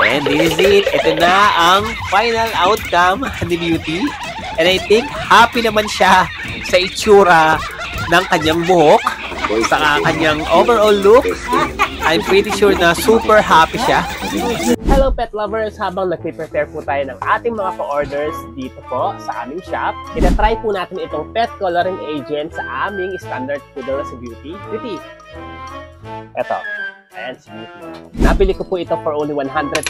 And this is it. Ito na ang final outcome ni Beauty. And I think happy naman siya sa itsura ng kanyang buhok, sa kanyang overall look. I'm pretty sure na super happy siya. Hello pet lovers! Habang nag-prepare po tayo ng ating mga pa-orders dito po sa aming shop, itatry po natin itong pet coloring agent sa aming standard poodle na si Beauty. Beauty! Eto. Ayan si Beauty. Nabili ko po ito for only 128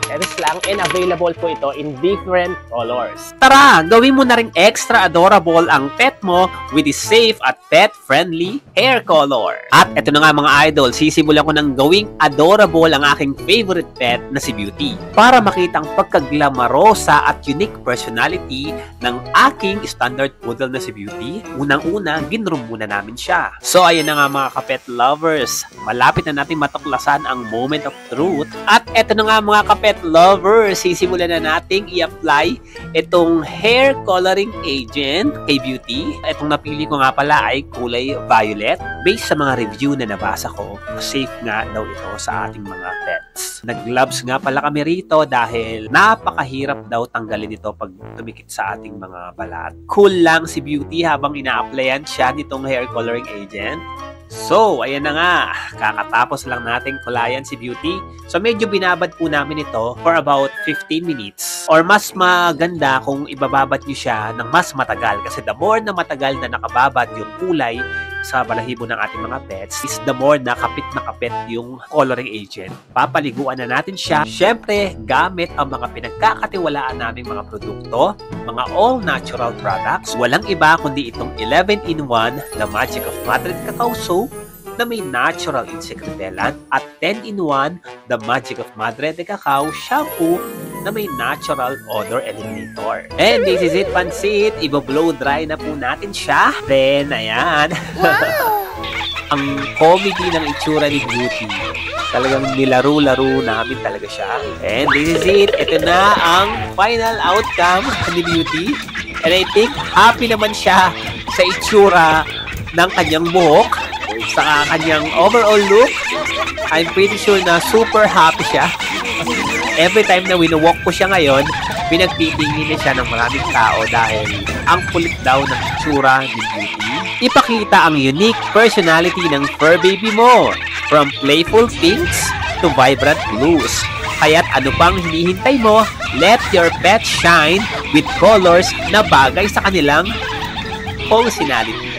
pesos lang and available po ito in different colors. Tara! Gawin mo na rin extra adorable ang pet mo with the safe at pet-friendly hair color. At ito na nga mga idol, sisimulan ko ng gawing adorable ang aking favorite pet na si Beauty para makita ang pagkaglamarosa at unique personality ng aking standard poodle na si Beauty. Unang-una, ginroom muna namin siya. So ayan na nga mga kapet lovers, malapit na natin matuklasan ang moment of truth. At eto na nga mga kapet lovers, sisimulan na nating i-apply itong hair coloring agent kay Beauty. Itong napili ko nga pala ay kulay violet. Based sa mga review na nabasa ko, safe nga daw ito sa ating mga pets. Nag-gloves nga pala kami rito dahil napakahirap daw tanggalin ito pag tumikit sa ating mga balat. Cool lang si Beauty habang ina-applyan siya nitong hair coloring agent. So, ayan na nga. Kakatapos lang nating kulayan si Beauty. So, medyo binabad po namin ito for about 15 minutes. Or mas maganda kung ibababad nyo siya ng mas matagal. Kasi the more na matagal na nakababad yung kulay sa balahibo ng ating mga pets, is the more na kapit yung coloring agent. Papaliguan na natin siya. Siyempre, gamit ang mga pinagkakatiwalaan naming mga produkto, mga all-natural products. Walang iba kundi itong 11-in-1 The Magic of Madre de Cacao Soap na may natural insect repellent at 10-in-1 The Magic of Madre de Cacao Shampoo na may natural odor eliminator. And this is it, pansit. Ibo-blow dry na po natin siya. Then, ayan. Wow! Ang comedy ng itsura ni Beauty. Talagang nilaro-laro namin talaga siya. And this is it. Ito na ang final outcome ni Beauty. And I think happy naman siya sa itsura ng kanyang buhok, sa kanyang overall look. I'm pretty sure na super happy siya. Every time na winowalk ko siya ngayon, pinagtitingin niya siya ng maraming tao dahil ang kulit daw ng itsura ni Beauty. Ipakita ang unique personality ng fur baby mo, from playful pinks to vibrant blues. Kaya't ano pang hinihintay mo, let your pet shine with colors na bagay sa kanilang personality.